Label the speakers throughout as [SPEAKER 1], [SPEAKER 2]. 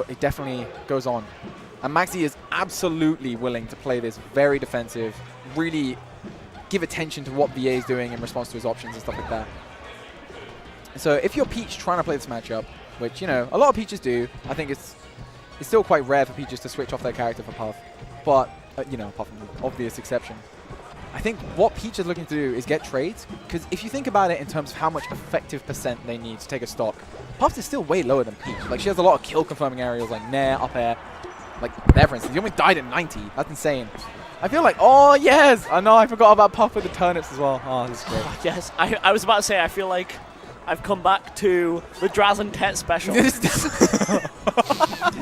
[SPEAKER 1] it definitely goes on. And Maxy is absolutely willing to play this very defensive, really give attention to what VA is doing in response to his options and stuff like that. So if you're Peach trying to play this matchup, which, you know, a lot of Peaches do, I think it's still quite rare for Peaches to switch off their character for Puff. But, you know, apart from the obvious exception. I think what Peach is looking to do is get trades, because if you think about it in terms of how much effective percent they need to take a stock, Puff is still way lower than Peach. Like, she has a lot of kill-confirming aerials, like Nair, up air. Like, there, for instance, he only died at 90. That's insane. I feel like, oh, yes! I know, I forgot about Puff with the turnips as well. Oh, this is great.
[SPEAKER 2] Yes, I was about to say, I feel like I've come back to the Draz and Tet special.
[SPEAKER 1] We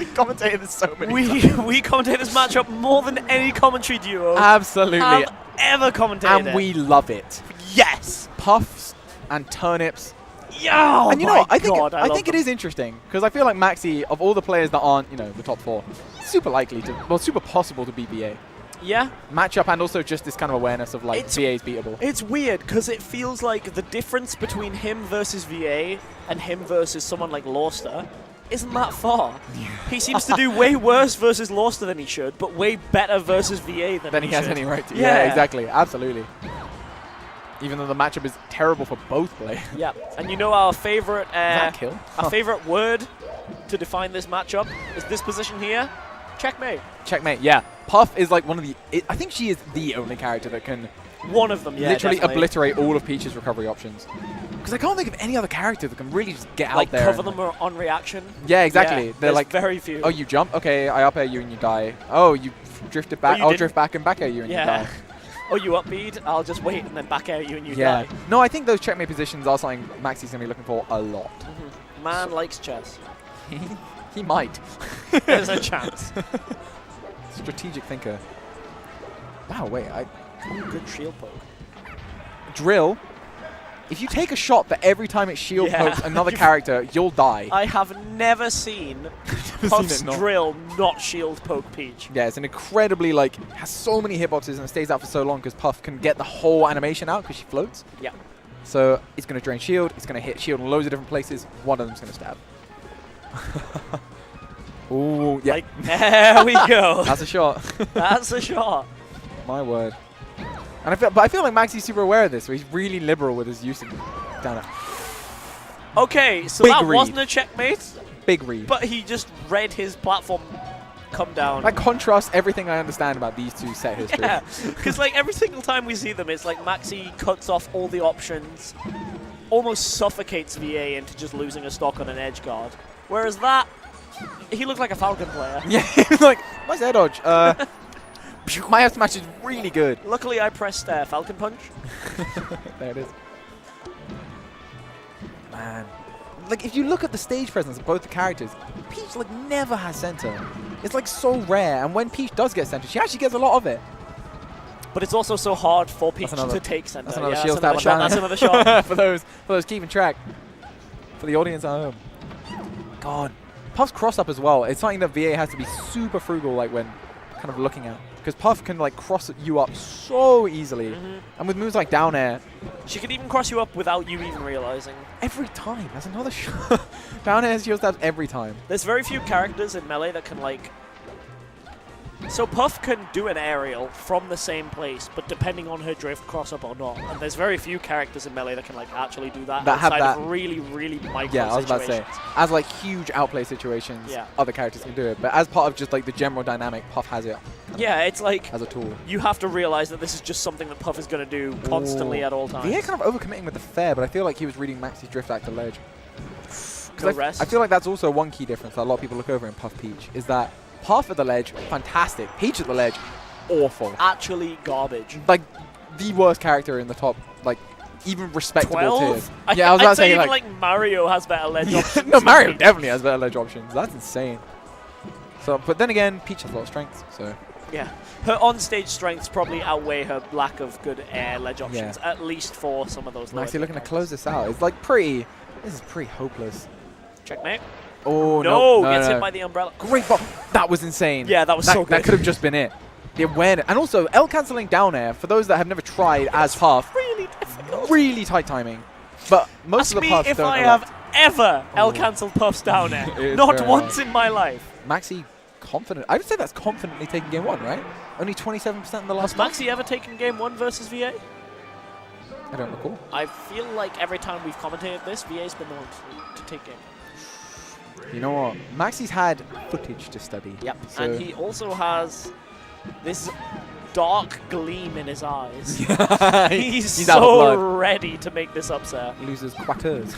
[SPEAKER 1] commentated this so many times.
[SPEAKER 2] We commentate this matchup more than any commentary duo
[SPEAKER 1] Absolutely.
[SPEAKER 2] have ever commentated.
[SPEAKER 1] And we love it.
[SPEAKER 2] Yes!
[SPEAKER 1] Puffs and turnips.
[SPEAKER 2] Yeah!
[SPEAKER 1] And you know what? I think
[SPEAKER 2] it
[SPEAKER 1] it is interesting, because I feel like Maxy, of all the players that aren't, you know, the top 4, super likely to, well, super possible to beat VA.
[SPEAKER 2] Yeah.
[SPEAKER 1] Matchup and also just this kind of awareness of, like, VA's beatable.
[SPEAKER 2] It's weird, because it feels like the difference between him versus VA and him versus someone like Lorster isn't that far. He seems to do way worse versus Lorster than he should, but way better versus VA than
[SPEAKER 1] he has any right to.
[SPEAKER 2] Yeah,
[SPEAKER 1] exactly. Absolutely. Even though the matchup is terrible for both players.
[SPEAKER 2] Yeah, and you know our favorite
[SPEAKER 1] kill?
[SPEAKER 2] Our favorite word to define this matchup is this position here. Checkmate.
[SPEAKER 1] Checkmate, yeah. Puff is like one of the... I think she is the only character that can...
[SPEAKER 2] One of them, yeah,
[SPEAKER 1] literally
[SPEAKER 2] definitely
[SPEAKER 1] obliterate all of Peach's recovery options. Because I can't think of any other character that can really just get
[SPEAKER 2] like
[SPEAKER 1] out there.
[SPEAKER 2] Like cover them on reaction.
[SPEAKER 1] Yeah, exactly.
[SPEAKER 2] Yeah,
[SPEAKER 1] They're like...
[SPEAKER 2] very few.
[SPEAKER 1] Oh, you jump? Okay, I up air you and you die. Oh, you drifted back. I'll drift back and back air you and you die.
[SPEAKER 2] Oh, you upbeat? I'll just wait and then back air you and you die.
[SPEAKER 1] No, I think those checkmate positions are something Maxy's going to be looking for a lot.
[SPEAKER 2] Man likes chess.
[SPEAKER 1] He might.
[SPEAKER 2] There's a chance.
[SPEAKER 1] Strategic thinker. Wow, wait.
[SPEAKER 2] Good shield poke.
[SPEAKER 1] Drill. If you take a shot that every time it shield pokes another character, you'll die.
[SPEAKER 2] I have never seen Puff's drill not shield poke Peach.
[SPEAKER 1] Yeah, it's an incredibly, like, has so many hitboxes and it stays out for so long because Puff can get the whole animation out because she floats.
[SPEAKER 2] Yeah.
[SPEAKER 1] So it's going to drain shield, it's going to hit shield in loads of different places, one of them's going to stab. Ooh, yeah.
[SPEAKER 2] Like, there we go.
[SPEAKER 1] That's a shot.
[SPEAKER 2] That's a shot.
[SPEAKER 1] My word. And I feel like Maxy's super aware of this, so he's really liberal with his usage down it.
[SPEAKER 2] Okay, so
[SPEAKER 1] Big
[SPEAKER 2] that
[SPEAKER 1] read.
[SPEAKER 2] wasn't a checkmate.
[SPEAKER 1] Big read.
[SPEAKER 2] But he just read his platform come down.
[SPEAKER 1] That contrasts everything I understand about these two set history.
[SPEAKER 2] Yeah, because like every single time we see them, it's like Maxy cuts off all the options, almost suffocates VA into just losing a stock on an edge guard. Whereas that, he looked like a Falcon player.
[SPEAKER 1] Yeah, like, nice air dodge. My F smash is really good.
[SPEAKER 2] Luckily, I pressed Falcon Punch.
[SPEAKER 1] There it is. Man. Like, if you look at the stage presence of both the characters, Peach, like, never has center. It's, like, so rare. And when Peach does get center, she actually gets a lot of it.
[SPEAKER 2] But it's also so hard for Peach to take center.
[SPEAKER 1] That's another
[SPEAKER 2] yeah,
[SPEAKER 1] shield
[SPEAKER 2] that's
[SPEAKER 1] stab.
[SPEAKER 2] That's another shot.
[SPEAKER 1] for those keeping track. For the audience at home. God. Puff's cross-up as well. It's something that VA has to be super frugal, like, when kind of looking at. Because Puff can, like, cross you up so easily. And with moves like down air.
[SPEAKER 2] She could even cross you up without you even realizing.
[SPEAKER 1] Every time. That's another shot. Down air shield stabs every time.
[SPEAKER 2] There's very few characters in Melee that can, like... So Puff can do an aerial from the same place, but depending on her drift, cross up or not. And there's very few characters in Melee that can, like, actually do that outside of really, really micro
[SPEAKER 1] Yeah, I was about to say.
[SPEAKER 2] situations.
[SPEAKER 1] As, like, huge outplay situations, other characters can do it. But as part of just, like, the general dynamic, Puff has it.
[SPEAKER 2] Yeah, it's like...
[SPEAKER 1] As a tool.
[SPEAKER 2] You have to realize that this is just something that Puff is going to do constantly at all times.
[SPEAKER 1] VA kind of overcommitting with the fair, but I feel like he was reading Maxy's drift back to ledge.
[SPEAKER 2] Rest.
[SPEAKER 1] I feel like that's also one key difference that a lot of people look over in Puff Peach, is that Puff at the ledge, fantastic. Peach at the ledge, awful.
[SPEAKER 2] Actually garbage.
[SPEAKER 1] Like, the worst character in the top, like, even respectable
[SPEAKER 2] 12?
[SPEAKER 1] tiers. Yeah, I was about to say,
[SPEAKER 2] even like Mario has better ledge options.
[SPEAKER 1] No, Mario definitely has better ledge options. That's insane. So, but then again, Peach has a lot of strengths, so...
[SPEAKER 2] Yeah. Her on-stage strengths probably outweigh her lack of good air ledge options, at least for some of those
[SPEAKER 1] Maxy looking to close this out. It's like pretty... This is pretty hopeless.
[SPEAKER 2] Checkmate.
[SPEAKER 1] Oh,
[SPEAKER 2] no. Gets hit by the umbrella.
[SPEAKER 1] Great ball. That was insane.
[SPEAKER 2] Yeah, that was so good.
[SPEAKER 1] That could have just been it. The awareness. And also, L-canceling down air, for those that have never tried as Puff,
[SPEAKER 2] really difficult.
[SPEAKER 1] Really tight timing. But most of the Puffs
[SPEAKER 2] if
[SPEAKER 1] don't
[SPEAKER 2] I have ever L-cancelled Puffs down air.
[SPEAKER 1] It is
[SPEAKER 2] Not
[SPEAKER 1] very
[SPEAKER 2] once in my life.
[SPEAKER 1] Maxy confident. I would say that's confidently taking game 1, right? Only 27% in the last
[SPEAKER 2] Has Maxy ever taken game 1 versus VA?
[SPEAKER 1] I don't recall.
[SPEAKER 2] I feel like every time we've commentated this, VA's been the one to take game.
[SPEAKER 1] You know what? Maxy's had footage to study.
[SPEAKER 2] Yep,
[SPEAKER 1] So
[SPEAKER 2] and he also has this dark gleam in his eyes. He's
[SPEAKER 1] out of
[SPEAKER 2] so
[SPEAKER 1] blood.
[SPEAKER 2] ready to make this upset.
[SPEAKER 1] Loses quatters.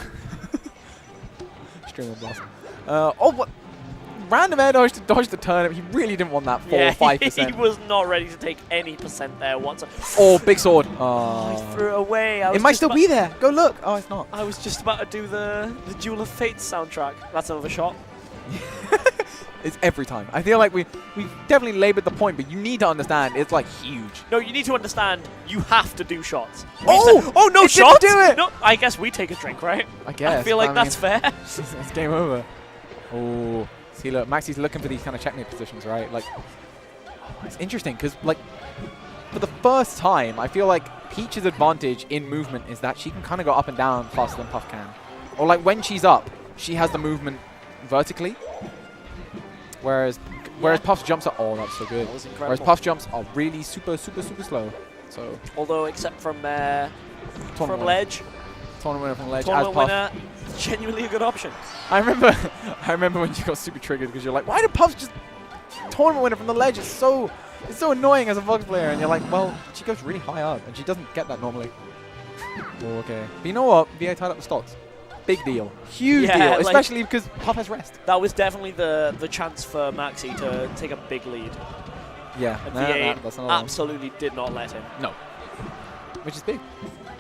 [SPEAKER 1] Streamer blast. Oh, what? Random air dodge to dodge the turnip. He really didn't want that 4 or 5%.
[SPEAKER 2] He was not ready to take any percent there whatsoever.
[SPEAKER 1] Oh, big sword.
[SPEAKER 2] I threw it away.
[SPEAKER 1] It might still be there. Go look. Oh, it's not.
[SPEAKER 2] I was just about to do the Duel of Fates soundtrack. That's another shot.
[SPEAKER 1] It's every time. I feel like we've definitely labored the point, but you need to understand it's like huge.
[SPEAKER 2] No, you need to understand you have to do shots.
[SPEAKER 1] Oh,
[SPEAKER 2] no
[SPEAKER 1] it
[SPEAKER 2] shots?
[SPEAKER 1] didn't do it!
[SPEAKER 2] No, I guess we take a drink, right?
[SPEAKER 1] I guess.
[SPEAKER 2] I feel like
[SPEAKER 1] mean,
[SPEAKER 2] that's fair.
[SPEAKER 1] it's game over. Oh, see, look, Maxy's looking for these kind of checkmate positions, right? Like, it's interesting because, like, for the first time, I feel like Peach's advantage in movement is that she can kind of go up and down faster than Puff can. Or, like, when she's up, she has the movement vertically. Whereas Puff's jumps are, oh, that's so good.
[SPEAKER 2] That was incredible.
[SPEAKER 1] Whereas Puff's jumps are really super slow. So,
[SPEAKER 2] Although, except from ledge.
[SPEAKER 1] Tournament winner from ledge.
[SPEAKER 2] Tournament
[SPEAKER 1] as Puff.
[SPEAKER 2] winner, genuinely a good option.
[SPEAKER 1] I remember when you got super triggered because you're like, why do Puffs just tournament winner from the ledge? It's so annoying as a Vox player, and you're like, well, she goes really high up, and she doesn't get that normally. Oh, okay. But you know what? VA tied up the stocks. Big deal. Huge deal.
[SPEAKER 2] like,
[SPEAKER 1] Especially because Puff has rest.
[SPEAKER 2] That was definitely the chance for Maxy to take a big lead.
[SPEAKER 1] Yeah.
[SPEAKER 2] And
[SPEAKER 1] Nah,
[SPEAKER 2] VA
[SPEAKER 1] that's not
[SPEAKER 2] absolutely did not let him.
[SPEAKER 1] No. Which is big.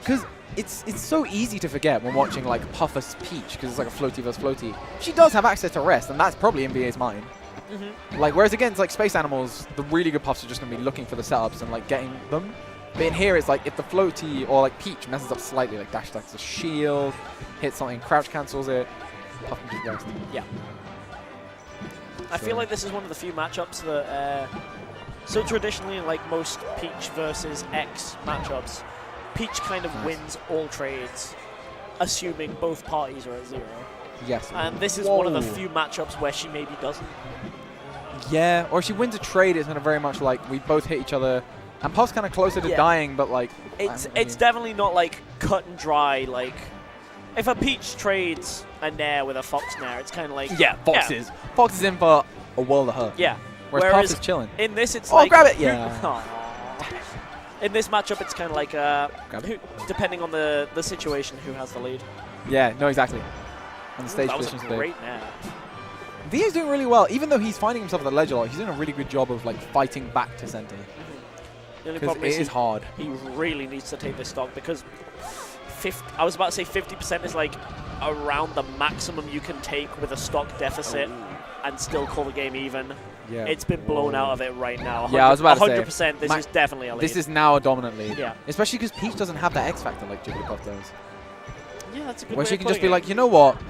[SPEAKER 1] Because it's so easy to forget when watching like Puff vs Peach, because it's like a floaty versus floaty. She does have access to rest, and that's probably in VA's mind. Like, whereas against like Space Animals, the really good Puffs are just going to be looking for the setups and like getting them. But in here, it's like if the floaty or like Peach messes up slightly, like dash attacks the shield, hits something, crouch cancels it, Puff can just rest.
[SPEAKER 2] Yeah. I feel like this is one of the few matchups that, so traditionally in like most Peach versus X matchups, Peach kind of wins all trades, assuming both parties are at 0.
[SPEAKER 1] Yes.
[SPEAKER 2] And this is one of the few matchups where she maybe doesn't.
[SPEAKER 1] Yeah, or if she wins a trade, it's kind of very much like we both hit each other. And Puff's kind of closer to dying, but like...
[SPEAKER 2] It's definitely not like cut and dry, like... If a Peach trades a Nair with a Fox Nair, it's kind of like...
[SPEAKER 1] Yeah, Fox is. Fox is in for a world of hurt.
[SPEAKER 2] Yeah.
[SPEAKER 1] Whereas Puff is chilling.
[SPEAKER 2] In this, it's
[SPEAKER 1] oh,
[SPEAKER 2] like...
[SPEAKER 1] grab it! Yeah.
[SPEAKER 2] In this matchup, it's kind of like, depending on the situation, who has the lead.
[SPEAKER 1] Yeah, no, exactly. And the stage
[SPEAKER 2] that was
[SPEAKER 1] position's
[SPEAKER 2] a great Nair.
[SPEAKER 1] VA's doing really well. Even though he's finding himself at the ledge a lot, he's doing a really good job of like fighting back to center.
[SPEAKER 2] The only
[SPEAKER 1] Because
[SPEAKER 2] problem
[SPEAKER 1] it is hard.
[SPEAKER 2] He really needs to take this stock because I was about to say 50% is like around the maximum you can take with a stock deficit and still call the game even.
[SPEAKER 1] Yeah.
[SPEAKER 2] It's been blown out of it right now.
[SPEAKER 1] Yeah, I was about to say.
[SPEAKER 2] 100%, this is definitely a lead.
[SPEAKER 1] This is now a dominant lead.
[SPEAKER 2] Yeah.
[SPEAKER 1] Especially because Peach doesn't have that X factor like Jigglypuff does.
[SPEAKER 2] Yeah, that's a good
[SPEAKER 1] Where
[SPEAKER 2] way
[SPEAKER 1] she
[SPEAKER 2] of
[SPEAKER 1] can just
[SPEAKER 2] putting
[SPEAKER 1] be like, you know what?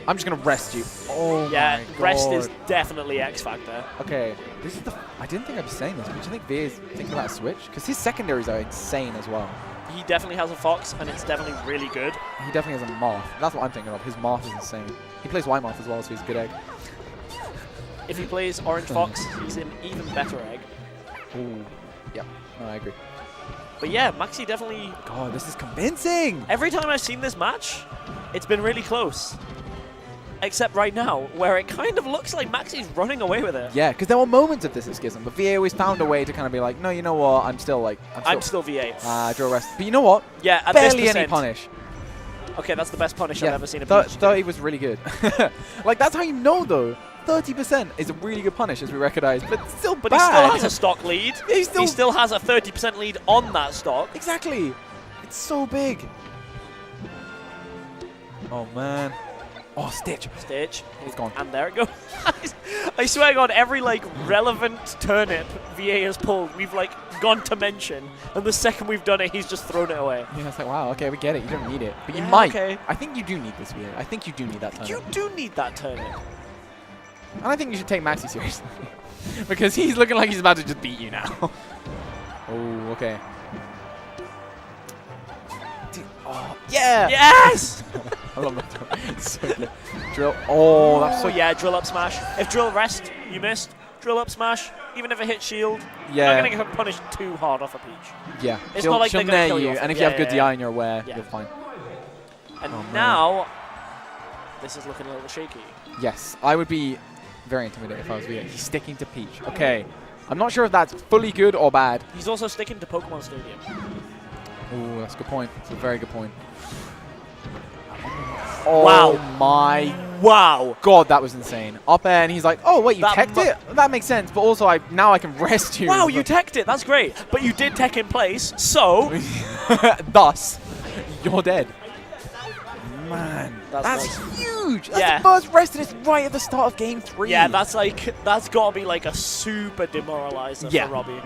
[SPEAKER 1] I'm just going to rest you. Oh
[SPEAKER 2] yeah,
[SPEAKER 1] my God.
[SPEAKER 2] rest is definitely X factor.
[SPEAKER 1] Okay, this is I didn't think I'd be saying this, but do you think VA is thinking about a switch? Because his secondaries are insane as well.
[SPEAKER 2] He definitely has a Fox, and it's definitely really good.
[SPEAKER 1] He definitely has a Marth. That's what I'm thinking of. His Marth is insane. He plays White Marth as well, so he's a good egg.
[SPEAKER 2] If he plays Orange Fox, he's an even better egg.
[SPEAKER 1] Ooh. Yeah, no, I agree.
[SPEAKER 2] But yeah, Maxy definitely...
[SPEAKER 1] God, this is convincing!
[SPEAKER 2] Every time I've seen this match, it's been really close. Except right now, where it kind of looks like Maxy's running away with it.
[SPEAKER 1] Yeah, because there were moments of this at Schism, but VA always found a way to kind of be like, no, you know what, I'm still
[SPEAKER 2] VA.
[SPEAKER 1] Draw rest. But you know what?
[SPEAKER 2] Yeah, at
[SPEAKER 1] barely
[SPEAKER 2] this
[SPEAKER 1] any punish.
[SPEAKER 2] Okay, that's the best punish I've ever seen.
[SPEAKER 1] 30 was really good. Like, that's how you know, though. 30% is a really good punish, as we recognize, but still
[SPEAKER 2] But
[SPEAKER 1] bad.
[SPEAKER 2] he still has a stock lead.
[SPEAKER 1] He
[SPEAKER 2] still has a 30% lead on that stock.
[SPEAKER 1] Exactly. It's so big. Oh, man. Oh, Stitch.
[SPEAKER 2] Stitch.
[SPEAKER 1] It's gone.
[SPEAKER 2] And there it goes. I swear to God, every like relevant turnip VA has pulled, we've like gone to mention, and the second we've done it, he's just thrown it away.
[SPEAKER 1] Yeah, it's like, wow, okay, we get it. You don't need it. But you
[SPEAKER 2] Yeah,
[SPEAKER 1] might.
[SPEAKER 2] okay.
[SPEAKER 1] I think you do need this, VA. I think you do need that turnip.
[SPEAKER 2] You do need that turnip.
[SPEAKER 1] And I think you should take Maxy seriously. Because he's looking like he's about to just beat you now. Oh, okay. Dude, oh, Yeah!
[SPEAKER 2] Yes!
[SPEAKER 1] I love that. It's so good. Drill. Oh, that's so
[SPEAKER 2] yeah, drill up smash. If drill rest, you missed. Drill up smash, even if it hits shield,
[SPEAKER 1] Yeah.
[SPEAKER 2] you're not going to get punished too hard off a Peach.
[SPEAKER 1] Yeah.
[SPEAKER 2] It's
[SPEAKER 1] she'll,
[SPEAKER 2] not like
[SPEAKER 1] she'll
[SPEAKER 2] they're gonna
[SPEAKER 1] nair
[SPEAKER 2] kill you
[SPEAKER 1] you,
[SPEAKER 2] off
[SPEAKER 1] and
[SPEAKER 2] it.
[SPEAKER 1] if you have
[SPEAKER 2] Yeah,
[SPEAKER 1] good
[SPEAKER 2] yeah,
[SPEAKER 1] DI and you're aware,
[SPEAKER 2] yeah.
[SPEAKER 1] you're fine.
[SPEAKER 2] And
[SPEAKER 1] Oh, man.
[SPEAKER 2] now, this is looking a little shaky.
[SPEAKER 1] Yes, I would be very intimidated if I was VA. He's sticking to Peach. Okay. I'm not sure if that's fully good or bad.
[SPEAKER 2] He's also sticking to Pokemon Stadium.
[SPEAKER 1] Oh, that's a good point. That's a very good point. Oh
[SPEAKER 2] Wow.
[SPEAKER 1] my
[SPEAKER 2] Wow.
[SPEAKER 1] god, that was insane. Up air, and he's like, oh, wait, you
[SPEAKER 2] That
[SPEAKER 1] teched it? That makes sense, but also now I can rest you.
[SPEAKER 2] Wow, you teched it. That's great. But you did tech in place, so...
[SPEAKER 1] Thus, you're dead. Man,
[SPEAKER 2] That's
[SPEAKER 1] huge. That's
[SPEAKER 2] Yeah.
[SPEAKER 1] the first rest, and it's right at the start of game 3.
[SPEAKER 2] Yeah, that's got to be like a super demoralizer for Robbie.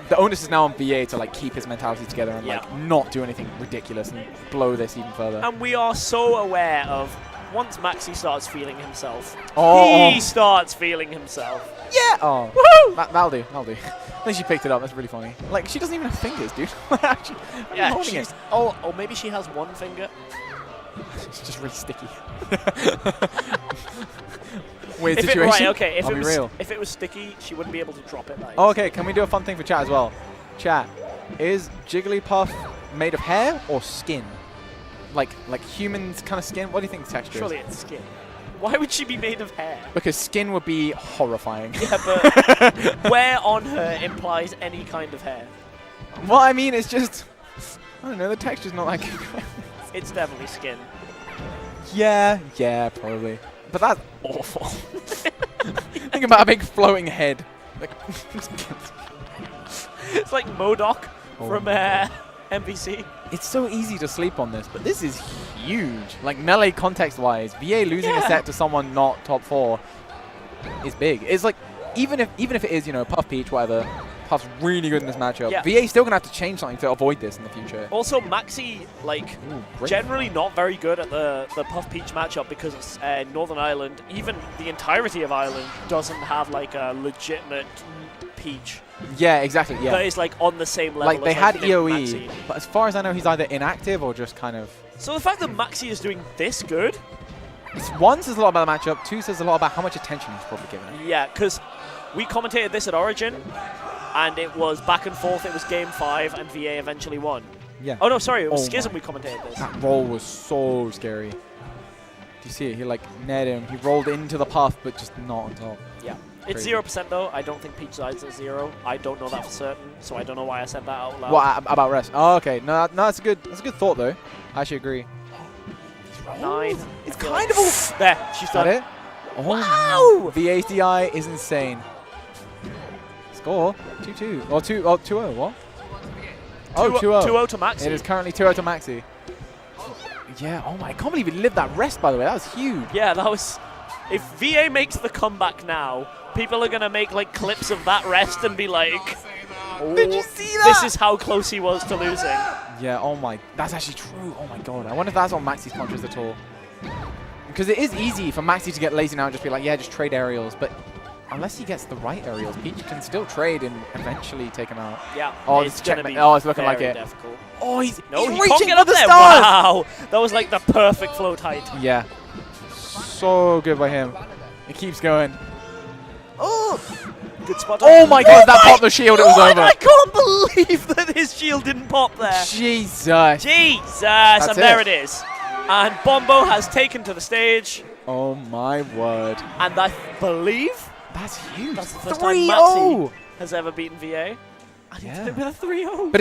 [SPEAKER 1] The onus is now on VA to like keep his mentality together and
[SPEAKER 2] Yeah.
[SPEAKER 1] like not do anything ridiculous and blow this even further.
[SPEAKER 2] And we are so aware of once Maxy starts feeling himself,
[SPEAKER 1] Oh.
[SPEAKER 2] he starts feeling himself.
[SPEAKER 1] Yeah. Oh.
[SPEAKER 2] Woohoo!
[SPEAKER 1] That'll do. That'll do. At least she picked it up. That's really funny. Like she doesn't even have fingers, dude.
[SPEAKER 2] Yeah,
[SPEAKER 1] holding
[SPEAKER 2] she's,
[SPEAKER 1] it.
[SPEAKER 2] or maybe she has one finger.
[SPEAKER 1] It's just really sticky. Weird
[SPEAKER 2] If it,
[SPEAKER 1] situation.
[SPEAKER 2] right, okay.
[SPEAKER 1] I'll be real.
[SPEAKER 2] If it was sticky, she wouldn't be able to drop it. Like.
[SPEAKER 1] Oh, okay, can we do a fun thing for chat as well? Chat, is Jigglypuff made of hair or skin? Like humans kind of skin? What do you think the texture
[SPEAKER 2] Surely
[SPEAKER 1] is?
[SPEAKER 2] it's skin. Why would she be made of hair?
[SPEAKER 1] Because skin would be horrifying.
[SPEAKER 2] Yeah, but where on her implies any kind of hair?
[SPEAKER 1] Well, I mean, it's just... I don't know, the texture's not like...
[SPEAKER 2] It's definitely skin.
[SPEAKER 1] yeah, probably. But that's awful. Think about a big floating head. Like,
[SPEAKER 2] It's like MODOK
[SPEAKER 1] Oh.
[SPEAKER 2] from MVC.
[SPEAKER 1] it's so easy to sleep on this, but this is huge. Like, melee context-wise, VA losing a set to someone not top 4 is big. It's like, even if it is, you know, Puff Peach, whatever, Puff's really good in this matchup.
[SPEAKER 2] Yeah.
[SPEAKER 1] VA's still going to have to change something to avoid this in the future.
[SPEAKER 2] Also, Maxy, like,
[SPEAKER 1] Ooh, great.
[SPEAKER 2] generally not very good at the Puff Peach matchup because Northern Ireland, even the entirety of Ireland, doesn't have, like, a legitimate Peach
[SPEAKER 1] Yeah, exactly, yeah.
[SPEAKER 2] that is, like, on the same level
[SPEAKER 1] Like, they
[SPEAKER 2] as,
[SPEAKER 1] had
[SPEAKER 2] Nick
[SPEAKER 1] EOE,
[SPEAKER 2] Maxy.
[SPEAKER 1] but as far as I know, he's either inactive or just kind of...
[SPEAKER 2] So the fact that Maxy is doing this good,
[SPEAKER 1] One says a lot about the matchup, two says a lot about how much attention he's probably given it.
[SPEAKER 2] yeah, because we commentated this at Origin, and it was back and forth. It was game 5, and VA eventually won.
[SPEAKER 1] Yeah.
[SPEAKER 2] Oh, no, sorry, it was
[SPEAKER 1] Oh
[SPEAKER 2] Schism
[SPEAKER 1] my.
[SPEAKER 2] we commentated this.
[SPEAKER 1] That roll was so scary. Do you see it? He like nailed him. He rolled into the puff, but just not on top.
[SPEAKER 2] Yeah. It's
[SPEAKER 1] Crazy.
[SPEAKER 2] 0% though. I don't think Peach sides at 0. I don't know that for certain, so I don't know why I said that out loud.
[SPEAKER 1] What about rest? Oh, okay. No, that's a good thought though. I actually agree.
[SPEAKER 2] 9.
[SPEAKER 1] It's
[SPEAKER 2] I feel
[SPEAKER 1] kind
[SPEAKER 2] like-
[SPEAKER 1] of all.
[SPEAKER 2] There, she's
[SPEAKER 1] Is
[SPEAKER 2] done.
[SPEAKER 1] that it? Oh,
[SPEAKER 2] Wow!
[SPEAKER 1] VA's DI is insane. Score 2-2 or 2-0. What? Oh, 2-0.
[SPEAKER 2] 2-0 to Maxy.
[SPEAKER 1] It is currently 2-0 to Maxy. Yeah. Oh my! I can't believe he lived that rest. By the way, that was huge.
[SPEAKER 2] Yeah, that was... If VA makes the comeback now, people are going to make like clips of that rest and be like... Oh,
[SPEAKER 1] Did you see that?
[SPEAKER 2] This is how close he was to losing.
[SPEAKER 1] Yeah, oh my, that's actually true. Oh my god, I wonder if that's on Maxy's punches at all. Because it is easy for Maxy to get lazy now and just be like, yeah, just trade aerials. But unless he gets the right aerials, Peach can still trade and eventually take him out.
[SPEAKER 2] Yeah,
[SPEAKER 1] Oh,
[SPEAKER 2] it's
[SPEAKER 1] it's
[SPEAKER 2] going to
[SPEAKER 1] checkmate.
[SPEAKER 2] be
[SPEAKER 1] Oh, it's looking like
[SPEAKER 2] very
[SPEAKER 1] it.
[SPEAKER 2] difficult.
[SPEAKER 1] Oh, he's
[SPEAKER 2] No, he
[SPEAKER 1] reaching
[SPEAKER 2] can't get
[SPEAKER 1] for
[SPEAKER 2] up
[SPEAKER 1] the
[SPEAKER 2] there.
[SPEAKER 1] stars.
[SPEAKER 2] Wow, that was like the perfect float height.
[SPEAKER 1] Yeah, so good by him. It keeps going. Oh,
[SPEAKER 2] Good spot.
[SPEAKER 1] oh my god, that popped the shield. It was
[SPEAKER 2] God,
[SPEAKER 1] over.
[SPEAKER 2] I can't believe that his shield didn't pop there.
[SPEAKER 1] Jesus.
[SPEAKER 2] Jesus, and there it is. And Bombo has taken to the stage,
[SPEAKER 1] Oh my word.
[SPEAKER 2] and I believe
[SPEAKER 1] That's huge.
[SPEAKER 2] that's the first time
[SPEAKER 1] 3-0.
[SPEAKER 2] Maxy has ever beaten VA. And he
[SPEAKER 1] Yeah.
[SPEAKER 2] did it with a 3-0.